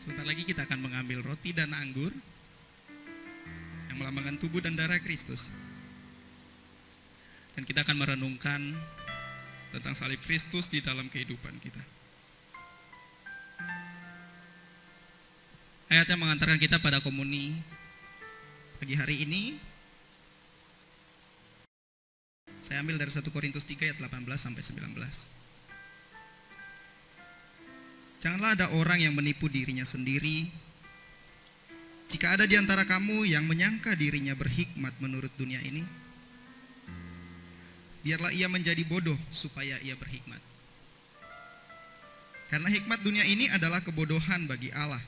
Sebentar lagi kita akan mengambil roti dan anggur yang melambangkan tubuh dan darah Kristus. Dan kita akan merenungkan tentang salib Kristus di dalam kehidupan kita. Ayat yang mengantarkan kita pada komuni pagi hari ini, saya ambil dari 1 Korintus 3 ayat 18 sampai 19. Janganlah ada orang yang menipu dirinya sendiri. Jika ada di antara kamu yang menyangka dirinya berhikmat menurut dunia ini, biarlah ia menjadi bodoh supaya ia berhikmat. Karena hikmat dunia ini adalah kebodohan bagi Allah.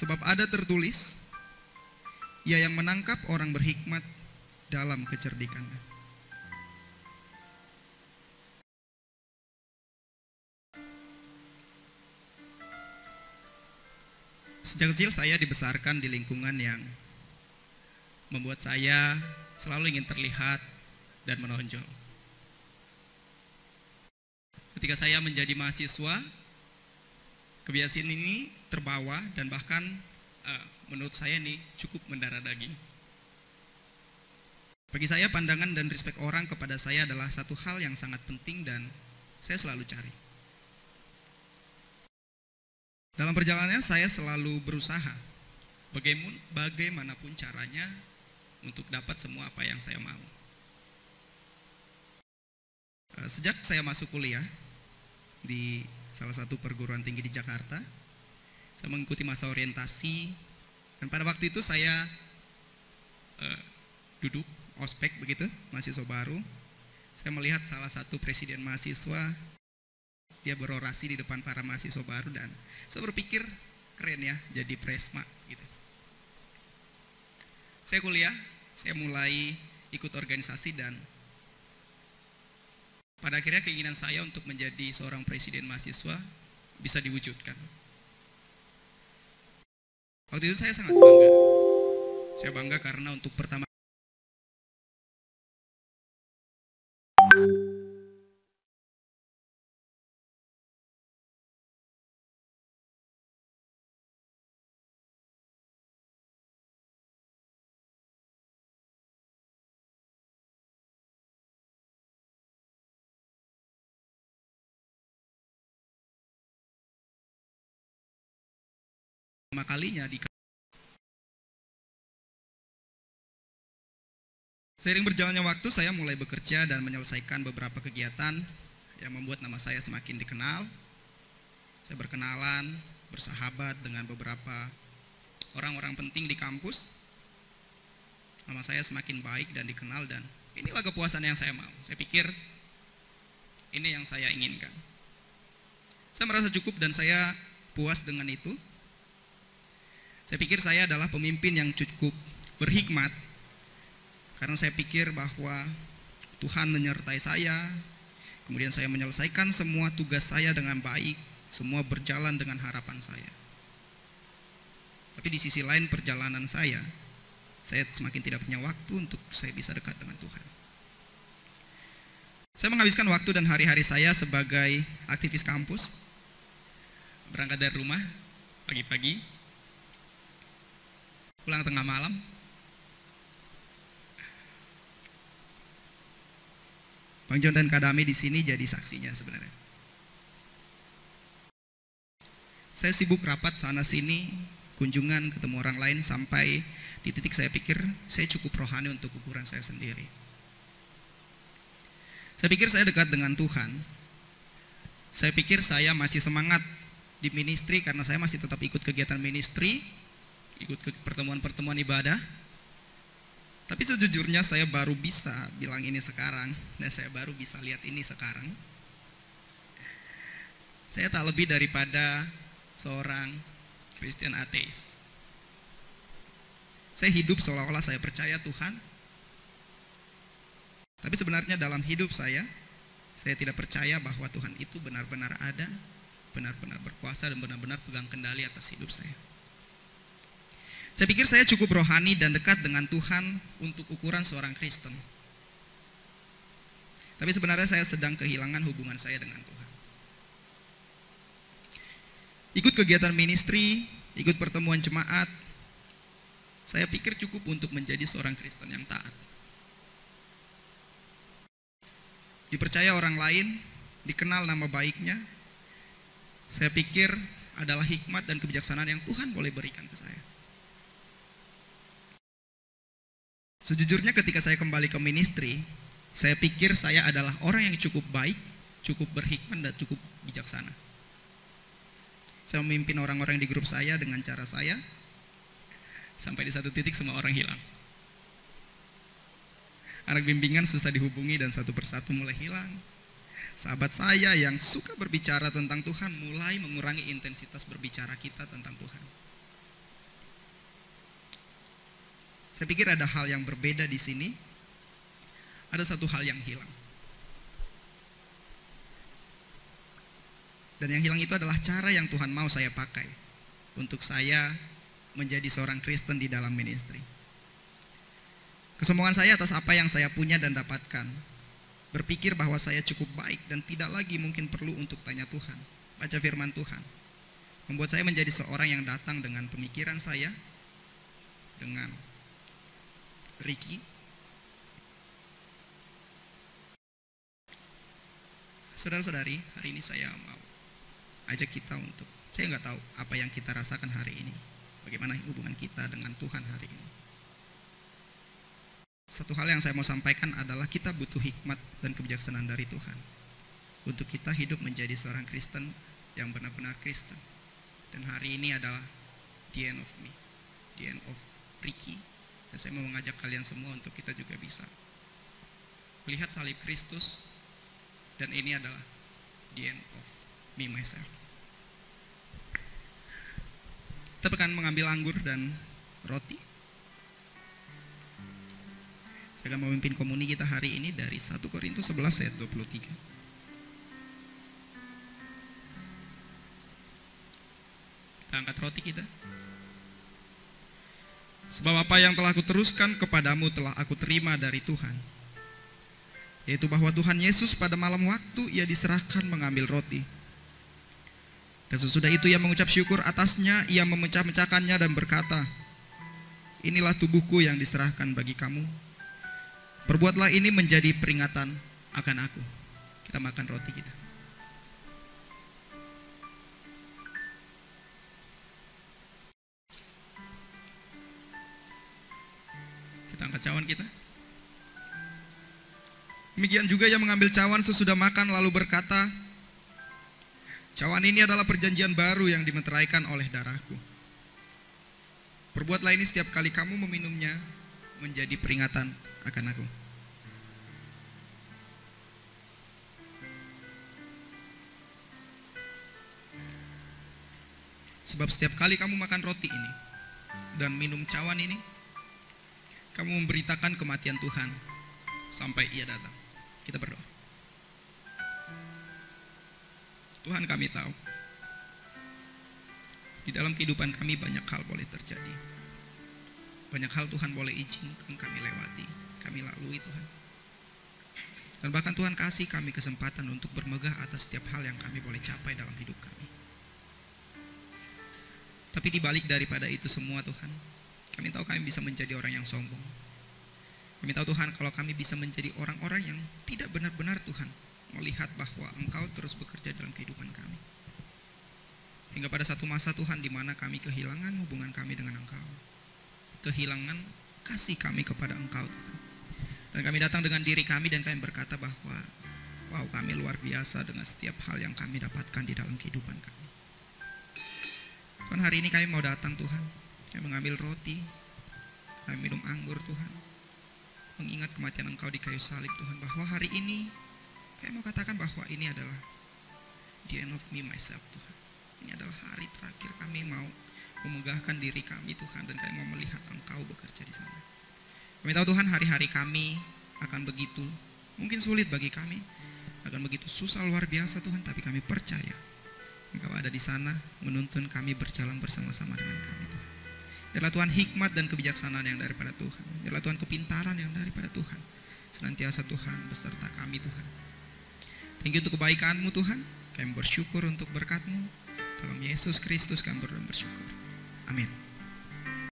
Sebab ada tertulis, ia yang menangkap orang berhikmat dalam kecerdikannya. Sejak kecil saya dibesarkan di lingkungan yang membuat saya selalu ingin terlihat dan menonjol. Ketika saya menjadi mahasiswa, kebiasaan ini terbawa dan bahkan menurut saya ini cukup mendarah daging. Bagi saya pandangan dan respek orang kepada saya adalah satu hal yang sangat penting dan saya selalu cari. Dalam perjalanannya saya selalu berusaha bagaimanapun caranya untuk dapat semua apa yang saya mau. Sejak saya masuk kuliah di salah satu perguruan tinggi di Jakarta, saya mengikuti masa orientasi dan pada waktu itu saya duduk ospek begitu, mahasiswa baru. Saya melihat salah satu presiden mahasiswa, dia berorasi di depan para mahasiswa baru dan saya berpikir keren ya jadi presma gitu. Saya kuliah, saya mulai ikut organisasi dan pada akhirnya keinginan saya untuk menjadi seorang presiden mahasiswa bisa diwujudkan. Waktu itu saya sangat bangga. Saya bangga karena untuk pertama kalinya seiring berjalannya waktu saya mulai bekerja dan menyelesaikan beberapa kegiatan yang membuat nama saya semakin dikenal. Saya berkenalan, bersahabat dengan beberapa orang-orang penting di kampus. Nama saya semakin baik dan dikenal dan inilah kepuasan yang saya mau. Saya pikir ini yang saya inginkan. Saya merasa cukup dan saya puas dengan itu. Saya pikir saya adalah pemimpin yang cukup berhikmat karena saya pikir bahwa Tuhan menyertai saya, kemudian saya menyelesaikan semua tugas saya dengan baik, semua berjalan dengan harapan saya. Tapi di sisi lain perjalanan saya semakin tidak punya waktu untuk saya bisa dekat dengan Tuhan. Saya menghabiskan waktu dan hari-hari saya sebagai aktivis kampus, berangkat dari rumah pagi-pagi, pulang tengah malam. Bang John dan Kak Dami di sini jadi saksinya sebenarnya. Saya sibuk rapat sana sini, kunjungan, ketemu orang lain sampai di titik saya pikir saya cukup rohani untuk ukuran saya sendiri. Saya pikir saya dekat dengan Tuhan. Saya pikir saya masih semangat di ministry karena saya masih tetap ikut kegiatan ministry, ikut ke pertemuan-pertemuan ibadah. Tapi sejujurnya saya baru bisa bilang ini sekarang dan saya baru bisa lihat ini sekarang. Saya tak lebih daripada seorang Kristen ateis. Saya hidup seolah-olah saya percaya Tuhan. Tapi sebenarnya dalam hidup saya tidak percaya bahwa Tuhan itu benar-benar ada, benar-benar berkuasa dan benar-benar pegang kendali atas hidup saya. Saya pikir saya cukup rohani dan dekat dengan Tuhan untuk ukuran seorang Kristen. Tapi sebenarnya saya sedang kehilangan hubungan saya dengan Tuhan. Ikut kegiatan ministry, ikut pertemuan jemaat, saya pikir cukup untuk menjadi seorang Kristen yang taat. Dipercaya orang lain, dikenal nama baiknya, saya pikir adalah hikmat dan kebijaksanaan yang Tuhan boleh berikan ke saya. Sejujurnya ketika saya kembali ke ministry, saya pikir saya adalah orang yang cukup baik, cukup berhikmat dan cukup bijaksana. Saya memimpin orang-orang di grup saya dengan cara saya, sampai di satu titik semua orang hilang. Anak bimbingan susah dihubungi dan satu persatu mulai hilang. Sahabat saya yang suka berbicara tentang Tuhan mulai mengurangi intensitas berbicara kita tentang Tuhan. Saya pikir ada hal yang berbeda di sini. Ada satu hal yang hilang. Dan yang hilang itu adalah cara yang Tuhan mau saya pakai untuk saya menjadi seorang Kristen di dalam ministry. Kesombongan saya atas apa yang saya punya dan dapatkan, berpikir bahwa saya cukup baik dan tidak lagi mungkin perlu untuk tanya Tuhan, baca firman Tuhan, membuat saya menjadi seorang yang datang dengan pemikiran saya, dengan Ricky. Saudara-saudari, hari ini saya mau ajak kita untuk, saya nggak tahu apa yang kita rasakan hari ini, bagaimana hubungan kita dengan Tuhan hari ini. Satu hal yang saya mau sampaikan adalah kita butuh hikmat dan kebijaksanaan dari Tuhan untuk kita hidup menjadi seorang Kristen yang benar-benar Kristen. Dan hari ini adalah the end of me, the end of Ricky. Dan saya mau mengajak kalian semua untuk kita juga bisa melihat salib Kristus, dan ini adalah the end of me myself. Kita akan mengambil anggur dan roti. Saya akan memimpin komuni kita hari ini dari 1 Korintus 11 ayat 23. Kita angkat roti kita. Sebab apa yang telah aku teruskan kepadamu telah aku terima dari Tuhan, yaitu bahwa Tuhan Yesus pada malam waktu ia diserahkan mengambil roti. Dan sesudah itu ia mengucap syukur atasnya, ia memecah-mecahkannya dan berkata, inilah tubuhku yang diserahkan bagi kamu. Perbuatlah ini menjadi peringatan akan aku. Kita makan roti kita. Kita angkat cawan kita. Demikian juga ia mengambil cawan sesudah makan lalu berkata, cawan ini adalah perjanjian baru yang dimeteraikan oleh darahku. Perbuatlah ini setiap kali kamu meminumnya menjadi peringatan akan aku. Sebab setiap kali kamu makan roti ini dan minum cawan ini, kamu memberitakan kematian Tuhan sampai ia datang. Kita berdoa. Tuhan, kami tahu di dalam kehidupan kami banyak hal boleh terjadi. Banyak hal Tuhan boleh izinkan kami lewati, kami lalui Tuhan. Dan bahkan Tuhan kasih kami kesempatan untuk bermegah atas setiap hal yang kami boleh capai dalam hidup kami. Tapi dibalik daripada itu semua Tuhan, kami tahu kami bisa menjadi orang yang sombong. Kami tahu Tuhan kalau kami bisa menjadi orang-orang yang tidak benar-benar Tuhan melihat bahwa Engkau terus bekerja dalam kehidupan kami. Hingga pada satu masa Tuhan di mana kami kehilangan hubungan kami dengan Engkau, kehilangan kasih kami kepada Engkau Tuhan. Dan kami datang dengan diri kami dan kami berkata bahwa wow, kami luar biasa dengan setiap hal yang kami dapatkan di dalam kehidupan kami. Tuhan, hari ini kami mau datang Tuhan, kami mengambil roti, kami minum anggur Tuhan, mengingat kematian Engkau di kayu salib Tuhan, bahwa hari ini kami mau katakan bahwa ini adalah the end of me myself Tuhan. Ini adalah hari terakhir kami mau memegahkan diri kami Tuhan, dan kami mau melihat Engkau bekerja di sana. Kami tahu Tuhan hari-hari kami akan begitu mungkin sulit bagi kami, akan begitu susah luar biasa Tuhan, tapi kami percaya Engkau ada di sana menuntun kami berjalan bersama-sama dengan kami Tuhan. Biarlah Tuhan hikmat dan kebijaksanaan yang daripada Tuhan, biarlah Tuhan kepintaran yang daripada Tuhan senantiasa Tuhan beserta kami Tuhan. Thank you untuk kebaikan-Mu Tuhan, kami bersyukur untuk berkat-Mu. Dalam Yesus Kristus kami berdoa dan bersyukur. Amin.